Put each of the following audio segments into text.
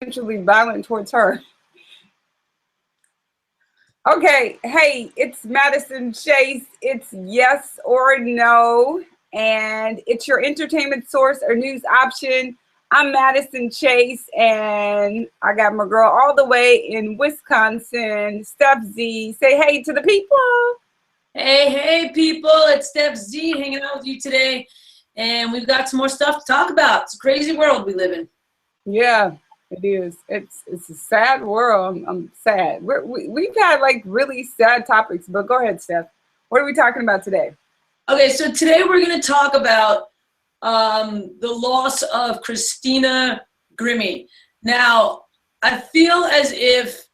potentially violent towards her. Okay, hey, it's Madison Chase. It's yes or no, and it's your entertainment source or news option. I'm Madison Chase, and I got my girl all the way in Wisconsin, Steph Z. Say hey to the people. Hey, people, it's Steph Z hanging out with you today, and we've got some more stuff to talk about. It's a crazy world we live in. Yeah, it is. It's a sad world. I'm sad. We've had like really sad topics, but go ahead, Steph. What are we talking about today? Okay, so today we're going to talk about the loss of Christina Grimmie. Now, I feel as if,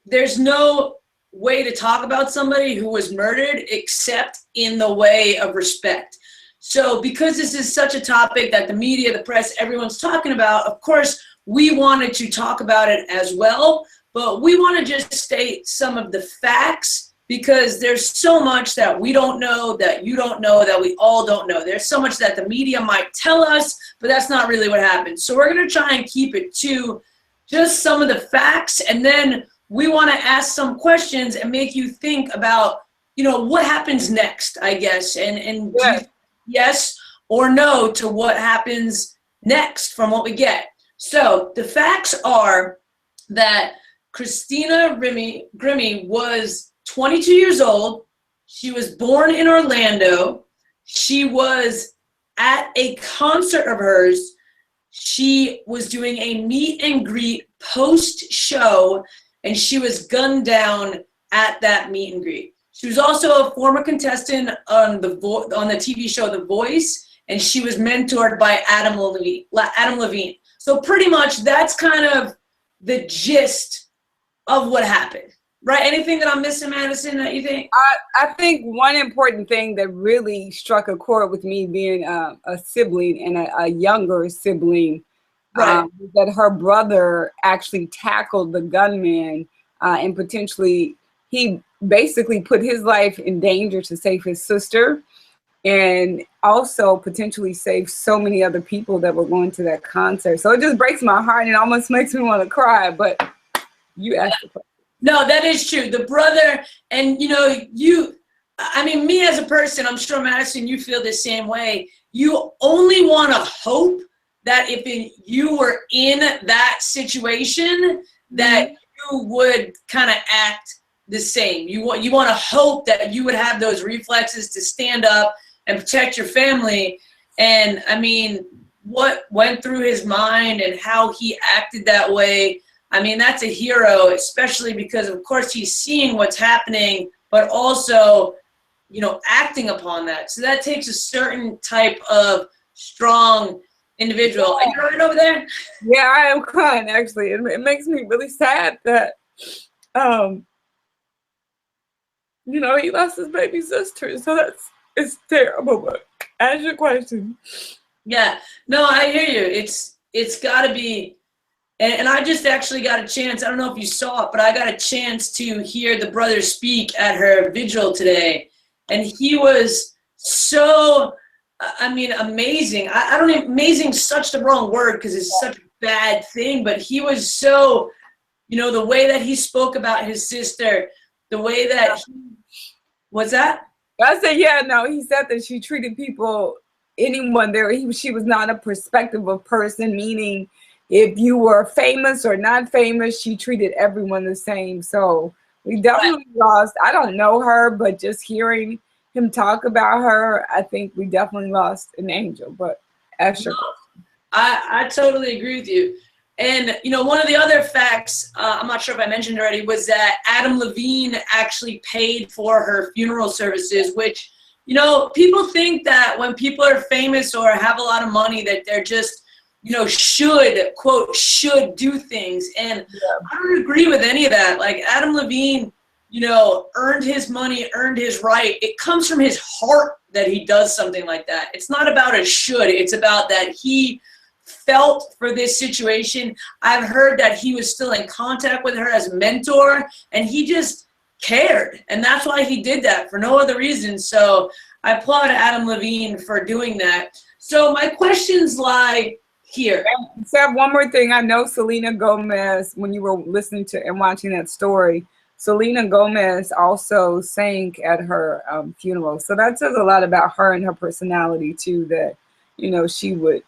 there's no way to talk about somebody who was murdered except in the way of respect. So because this is such a topic that the media, the press, everyone's talking about, of course, we wanted to talk about it as well, but we want to just state some of the facts because there's so much that we don't know, that you don't know, that we all don't know. There's so much that the media might tell us, but that's not really what happened. So we're going to try and keep it to just some of the facts, and then we want to ask some questions and make you think about, what happens next, I guess, and Yeah. yes or no to what happens next from what we get. So the facts are that Christina Grimmie was 22 years old. She was born in Orlando. She was at a concert of hers. She was doing a meet and greet post-show, and she was gunned down at that meet and greet. She was also a former contestant on the TV show The Voice, and she was mentored by Adam Levine. So pretty much that's kind of the gist of what happened, right? Anything that I'm missing, Madison, that you think? I think one important thing that really struck a chord with me, being a sibling and a younger sibling, Right. that her brother actually tackled the gunman, and potentially he basically put his life in danger to save his sister, and also potentially save so many other people that were going to that concert. So it just breaks my heart and it almost makes me want to cry. But you asked the question. No, that is true. The brother, and me as a person, I'm sure, Madison, you feel the same way. You only want to hope that if you were in that situation, that you would kind of act the same. You want to hope that you would have those reflexes to stand up and protect your family. And I mean, what went through his mind and how he acted that way, I mean, that's a hero, especially because, of course, he's seeing what's happening, but also, acting upon that. So that takes a certain type of strong individual. Are you right over there? Yeah, I am crying, actually. It makes me really sad that, he lost his baby sister. So it's terrible. But ask your question. Yeah, no, I hear you. It's got to be, and I just actually got a chance. I don't know if you saw it, but I got a chance to hear the brother speak at her vigil today, and he was so, amazing. I don't even, amazing, such the wrong word because it's such a bad thing, but he was so, the way that he spoke about his sister, the way that what's that? I said, yeah, no, he said that she treated people, anyone there, she was not a perspective of person, meaning if you were famous or not famous, she treated everyone the same. So we definitely lost, I don't know her, but just hearing him talk about her, I think we definitely lost an angel. But ask your question. I totally agree with you. And, one of the other facts, I'm not sure if I mentioned already, was that Adam Levine actually paid for her funeral services, which, people think that when people are famous or have a lot of money that they're just, should do things. And I don't agree with any of that. Like Adam Levine, earned his money, earned his right. It comes from his heart that he does something like that. It's not about a should. It's about that he felt for this situation. I've heard that he was still in contact with her as a mentor, and he just cared. And that's why he did that, for no other reason. So I applaud Adam Levine for doing that. So my questions lie here. Seth, one more thing. I know Selena Gomez, when you were listening to and watching that story, Selena Gomez also sang at her funeral. So that says a lot about her and her personality too, that, you know, she would,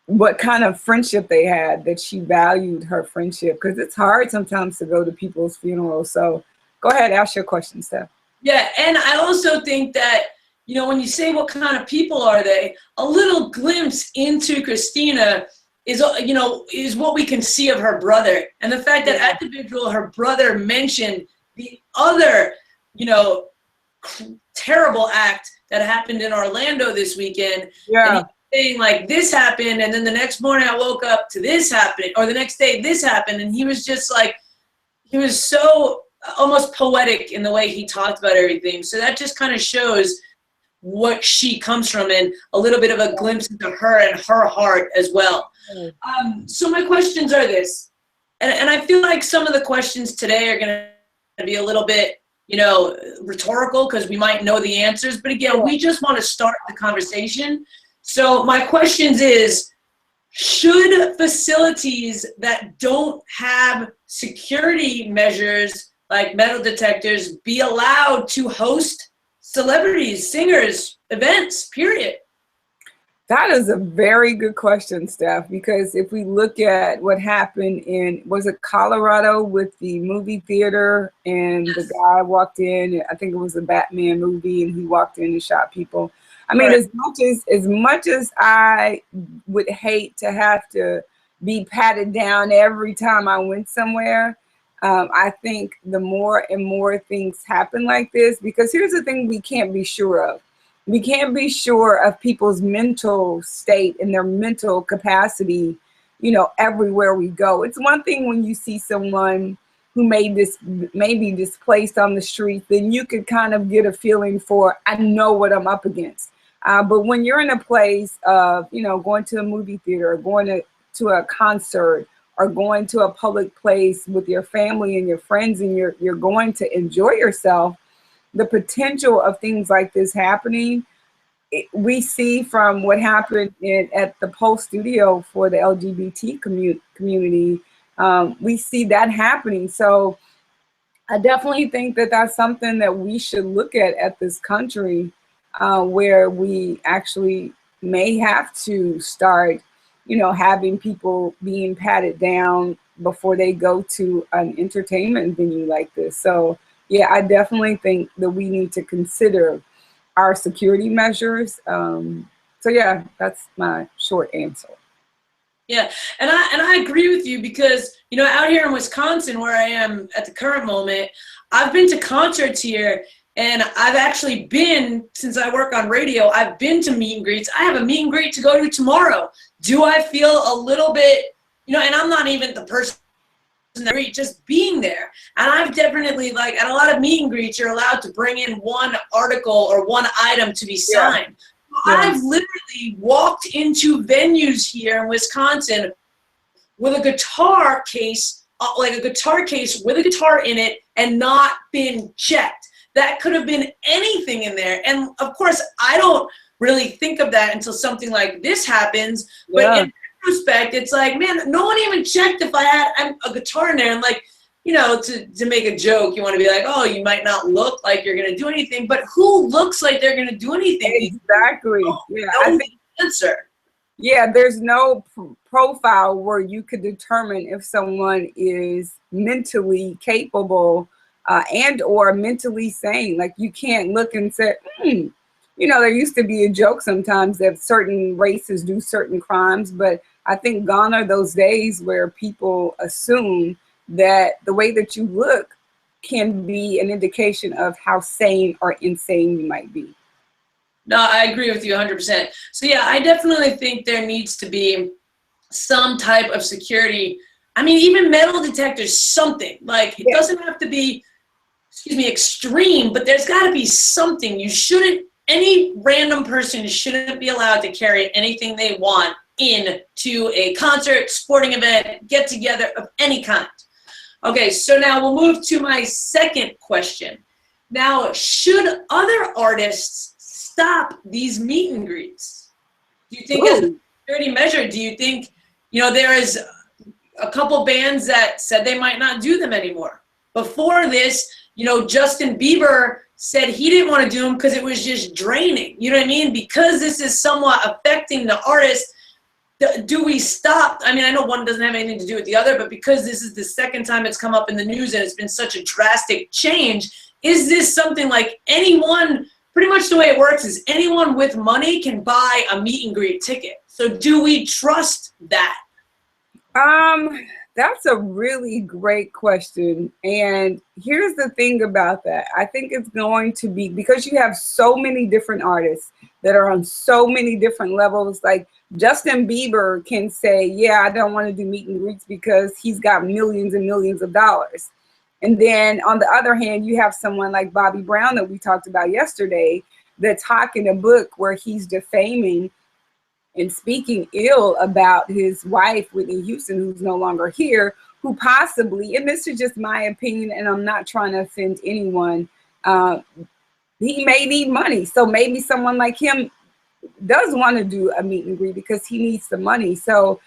what kind of friendship they had, that she valued her friendship, because it's hard sometimes to go to people's funerals. So go ahead, ask your question, Steph. Yeah, and I also think that, you know, when you say what kind of people are they, a little glimpse into Christina is, you know, is what we can see of her brother. And the fact that at the vigil, her brother mentioned the other, you know, terrible act that happened in Orlando this weekend. Yeah. And saying like, this happened, and then the next morning I woke up to this happening, or the next day this happened, and he was just like, he was so almost poetic in the way he talked about everything. So that just kind of shows what she comes from, and a little bit of a glimpse into her and her heart as well. So my questions are this, and I feel like some of the questions today are going to be a little bit, you know, rhetorical, because we might know the answers, but again, we just want to start the conversation. So my questions is, should facilities that don't have security measures like metal detectors be allowed to host celebrities, singers, events, period? That is a very good question, Steph, because if we look at what happened in, was it Colorado with the movie theater, and the guy walked in, I think it was a Batman movie, and he walked in and shot people. I mean, as much as I would hate to have to be patted down every time I went somewhere, I think the more and more things happen like this, because here's the thing we can't be sure of. We can't be sure of people's mental state and their mental capacity, you know, everywhere we go. It's one thing when you see someone who may be displaced on the street, then you could kind of get a feeling for, I know what I'm up against. But when you're in a place of, you know, going to a movie theater, or going to a concert, or going to a public place with your family and your friends, and you're going to enjoy yourself, the potential of things like this happening, we see from what happened at the Pulse Studio for the LGBT community, we see that happening. So I definitely think that that's something that we should look at this country, where we actually may have to start, you know, having people being patted down before they go to an entertainment venue like this. So yeah, I definitely think that we need to consider our security measures. So yeah, that's my short answer. Yeah, and I agree with you, because, you know, out here in Wisconsin, where I am at the current moment, I've been to concerts here, and I've actually been, since I work on radio, I've been to meet and greets. I have a meet and greet to go to tomorrow. Do I feel a little bit, you know, and I'm not even the person that just being there. And I've definitely, like, at a lot of meet and greets, you're allowed to bring in one article or one item to be signed. Yeah. I've literally walked into venues here in Wisconsin with a guitar case, like a guitar case with a guitar in it, and not been checked. That could have been anything in there. And of course, I don't really think of that until something like this happens. But in retrospect, it's like, man, no one even checked if I had a guitar in there. And like, you know, to make a joke, you want to be like, oh, you might not look like you're going to do anything, but who looks like they're going to do anything? Exactly. Yeah, I think answer. Yeah, there's no profile where you could determine if someone is mentally capable and or mentally sane. Like, you can't look and say, you know, there used to be a joke sometimes that certain races do certain crimes, but I think gone are those days where people assume that the way that you look can be an indication of how sane or insane you might be. No, I agree with you 100%. So yeah, I definitely think there needs to be some type of security. I mean, even metal detectors, something. Like, it doesn't have to be, extreme, but there's got to be something. You shouldn't, any random person shouldn't be allowed to carry anything they want into a concert, sporting event, get together of any kind. Okay, so now we'll move to my second question. Now, should other artists stop these meet and greets? Do you think security measure, do you think, there is a couple bands that said they might not do them anymore? Before this, Justin Bieber said he didn't want to do them because it was just draining. You know what I mean? Because this is somewhat affecting the artist, do we stop? I mean, I know one doesn't have anything to do with the other, but because this is the second time it's come up in the news and it's been such a drastic change, is this something like anyone, pretty much the way it works is anyone with money can buy a meet and greet ticket. So do we trust that? That's a really great question. And here's the thing about that. I think it's going to be, because you have so many different artists that are on so many different levels. Like Justin Bieber can say, yeah, I don't want to do meet and greets because he's got millions and millions of dollars. And then on the other hand, you have someone like Bobby Brown that we talked about yesterday that's hawking a book where he's defaming and speaking ill about his wife, Whitney Houston, who's no longer here, who possibly, and this is just my opinion, and I'm not trying to offend anyone, he may need money. So maybe someone like him does want to do a meet and greet because he needs the money. So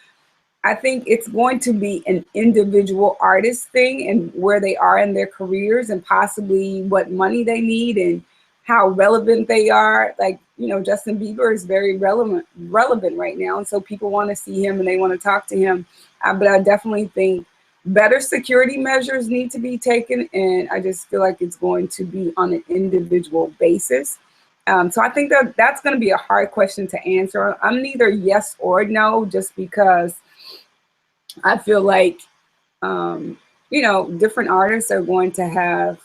I think it's going to be an individual artist thing and where they are in their careers and possibly what money they need and how relevant they are. Like, Justin Bieber is very relevant right now. And so people want to see him and they want to talk to him. But I definitely think better security measures need to be taken. And I just feel like it's going to be on an individual basis. So I think that's going to be a hard question to answer. I'm neither yes or no, just because I feel like, different artists are going to have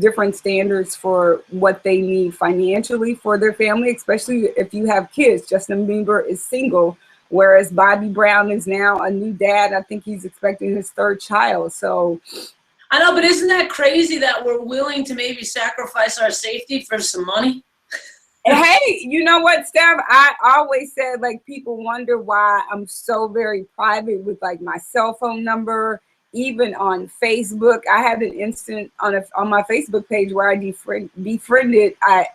different standards for what they need financially for their family, especially if you have kids. Justin Bieber is single, whereas Bobby Brown is now a new dad. I think he's expecting his third child. So I know, but isn't that crazy that we're willing to maybe sacrifice our safety for some money? Hey, you know what, Steph? I always said, like, people wonder why I'm so very private with like my cell phone number. Even on Facebook, I had an instant on my Facebook page where I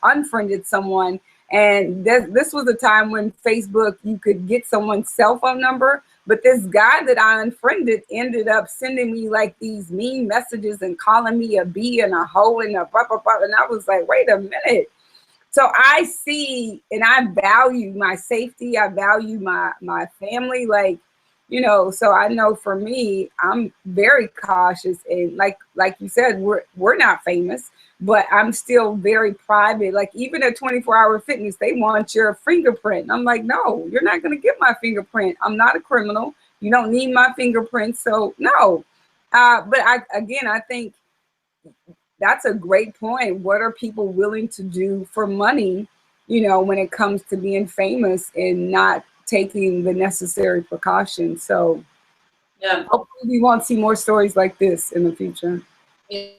unfriended someone, and this was a time when Facebook, you could get someone's cell phone number, but this guy that I unfriended ended up sending me like these mean messages and calling me a bee and a hoe and a blah, blah, blah, and I was like, wait a minute. So I see, and I value my safety, I value my family, like, so I know for me, I'm very cautious, and like you said, we're not famous, but I'm still very private. Like even at 24-Hour Fitness, they want your fingerprint. And I'm like, no, you're not going to get my fingerprint. I'm not a criminal. You don't need my fingerprint, so no. But I think that's a great point. What are people willing to do for money, when it comes to being famous and not taking the necessary precautions? So yeah, hopefully we won't see more stories like this in the future. Yeah.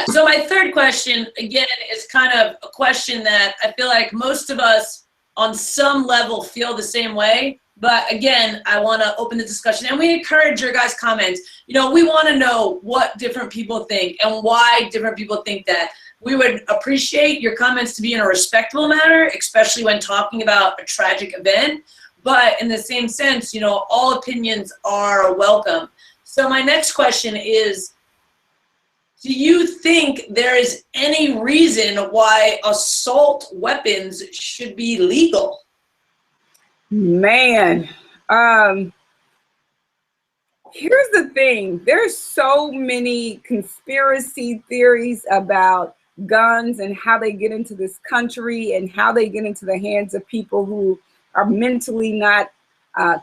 So my third question, again, is kind of a question that I feel like most of us on some level feel the same way. But again, I want to open the discussion, and we encourage your guys' comments. We want to know what different people think and why different people think that. We would appreciate your comments to be in a respectful manner, especially when talking about a tragic event. But in the same sense, all opinions are welcome. So my next question is, do you think there is any reason why assault weapons should be legal? Man, here's the thing. There's so many conspiracy theories about guns and how they get into this country and how they get into the hands of people who are mentally not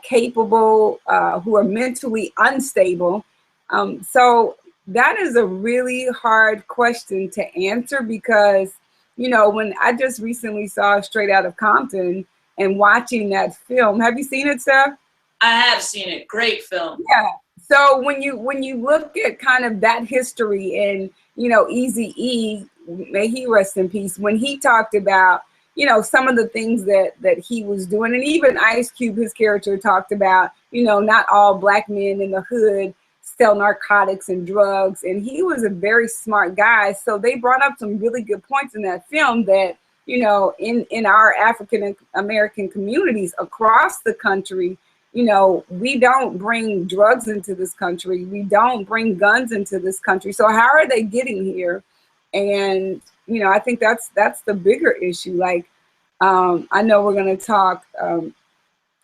capable, who are mentally unstable. So that is a really hard question to answer because, when I just recently saw Straight Outta Compton and watching that film, have you seen it, Steph? I have seen it. Great film. Yeah. So when you look at kind of that history and, Eazy-E, may he rest in peace, when he talked about, some of the things that he was doing, and even Ice Cube, his character, talked about, not all black men in the hood sell narcotics and drugs, and he was a very smart guy. So they brought up some really good points in that film that in our African American communities across the country, we don't bring drugs into this country. We don't bring guns into this country. So how are they getting here? And, I think that's the bigger issue. Like, I know we're going to talk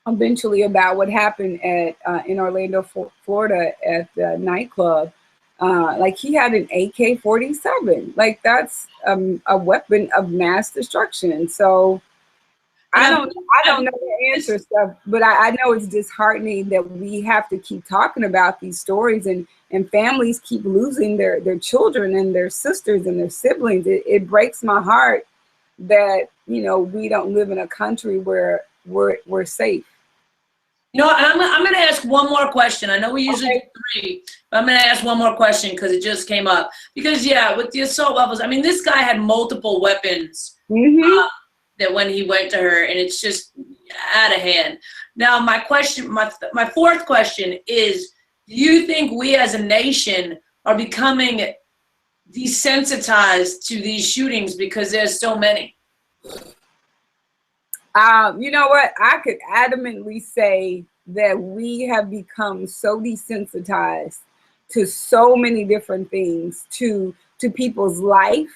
eventually about what happened in Orlando, Florida at the nightclub. Like, he had an AK-47. Like, that's a weapon of mass destruction. So I don't know the answer stuff, but I know it's disheartening that we have to keep talking about these stories, and families keep losing their children and their sisters and their siblings. It breaks my heart that, we don't live in a country where we're safe. And I'm going to ask one more question. I know we usually do 3, but I'm going to ask one more question because it just came up. Because, yeah, with the assault levels, I mean, this guy had multiple weapons that when he went to her, and it's just out of hand. Now, my question, my 4th question is, do you think we as a nation are becoming desensitized to these shootings because there's so many? You know what? I could adamantly say that we have become so desensitized to so many different things, to people's life,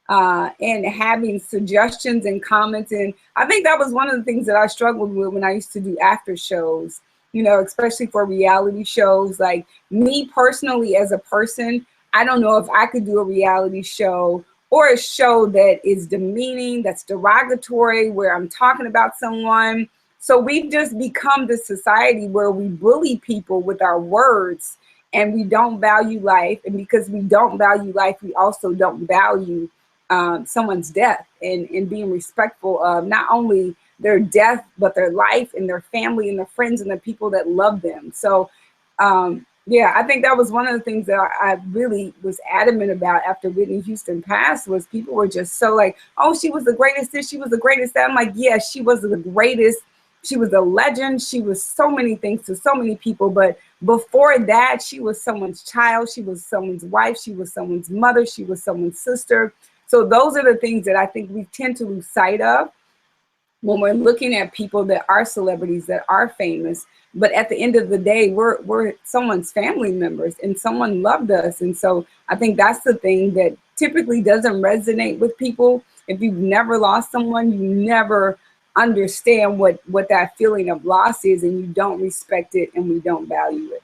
and having suggestions and comments. And I think that was one of the things that I struggled with when I used to do after shows, especially for reality shows. Like, me personally as a person, I don't know if I could do a reality show or a show that is demeaning, that's derogatory, where I'm talking about someone. So we've just become this society where we bully people with our words, and we don't value life. And because we don't value life, we also don't value someone's death, and being respectful of not only their death, but their life and their family and their friends and the people that love them. So, yeah, I think that was one of the things that I really was adamant about after Whitney Houston passed, was people were just so like, oh, she was the greatest this, she was the greatest that. I'm like, yeah, she was the greatest. She was a legend. She was so many things to so many people. But before that, she was someone's child. She was someone's wife. She was someone's mother. She was someone's sister. So those are the things that I think we tend to lose sight of when we're looking at people that are celebrities, that are famous. But at the end of the day, we're someone's family members, and someone loved us. And so I think that's the thing that typically doesn't resonate with people. If you've never lost someone, you never understand what that feeling of loss is, and you don't respect it, and we don't value it.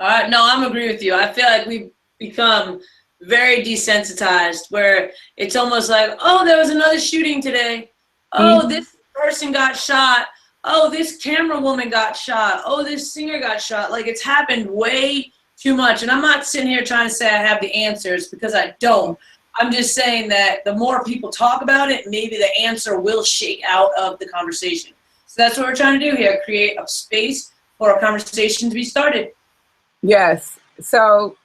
All right, no, I'm agree with you. I feel like we've become very desensitized, where it's almost like, oh, there was another shooting today. Oh, this person got shot. Oh, this camera woman got shot. Oh, this singer got shot. Like, it's happened way too much. And I'm not sitting here trying to say I have the answers, because I don't. I'm just saying that the more people talk about it, maybe the answer will shake out of the conversation. So that's what we're trying to do here, create a space for a conversation to be started. Yes. So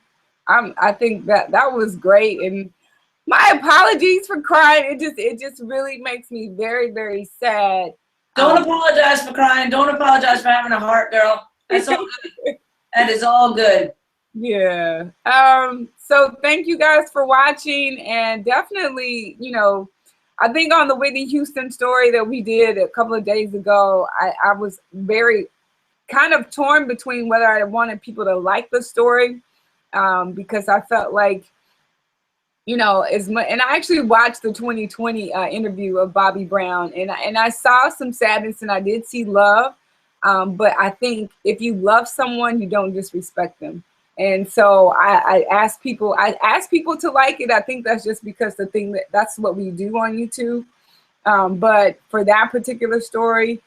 I think that was great. And my apologies for crying. It just really makes me very, very sad. Don't apologize for crying. Don't apologize for having a heart, girl. That's all good. That is all good. Yeah. So thank you guys for watching, and definitely, I think on the Whitney Houston story that we did a couple of days ago, I was very kind of torn between whether I wanted people to like the story, because I felt like, as much, and I actually watched the 2020 interview of Bobby Brown, and I saw some sadness, and I did see love, but I think if you love someone, you don't disrespect them. And so I asked people to like it. I think that's just because that's what we do on YouTube. But for that particular story,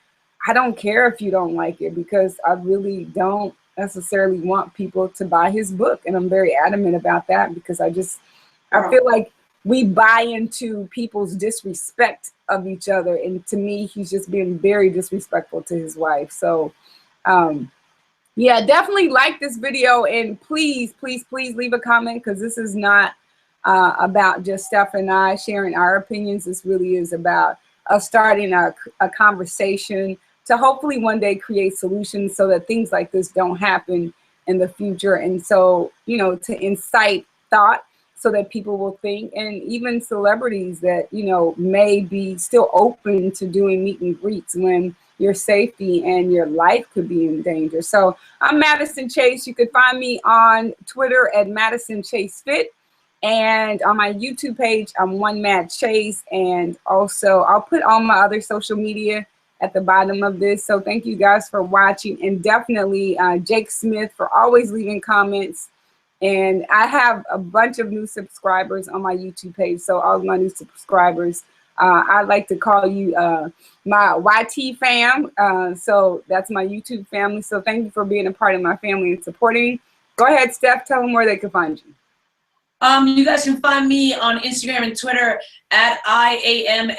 I don't care if you don't like it, because I really don't necessarily want people to buy his book. And I'm very adamant about that, because I feel like we buy into people's disrespect of each other. And to me, he's just being very disrespectful to his wife. So, yeah, definitely like this video, and please, please, please leave a comment, because this is not about just Steph and I sharing our opinions. This really is about us starting a conversation to hopefully one day create solutions so that things like this don't happen in the future. And so, to incite thought so that people will think, and even celebrities that, you know, may be still open to doing meet and greets when your safety and your life could be in danger. So I'm Madison Chase. You could find me on Twitter at Madison Chase Fit. And on my YouTube page, I'm One Mad Chase. And also I'll put all my other social media at the bottom of this. So thank you guys for watching, and definitely Jake Smith for always leaving comments. And I have a bunch of new subscribers on my YouTube page. So all of my new subscribers, I like to call you my YT fam. So that's my YouTube family. So thank you for being a part of my family and supporting. Go ahead, Steph, tell them where they can find you. You guys can find me on Instagram and Twitter at IAMSTEFZ.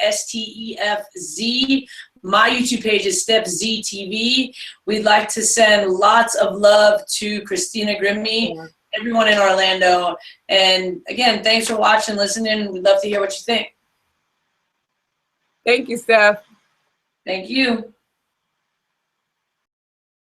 My YouTube page is StepZTV. We'd like to send lots of love to Christina Grimmie, everyone in Orlando. And again, thanks for watching, listening. We'd love to hear what you think. Thank you, Steph. Thank you.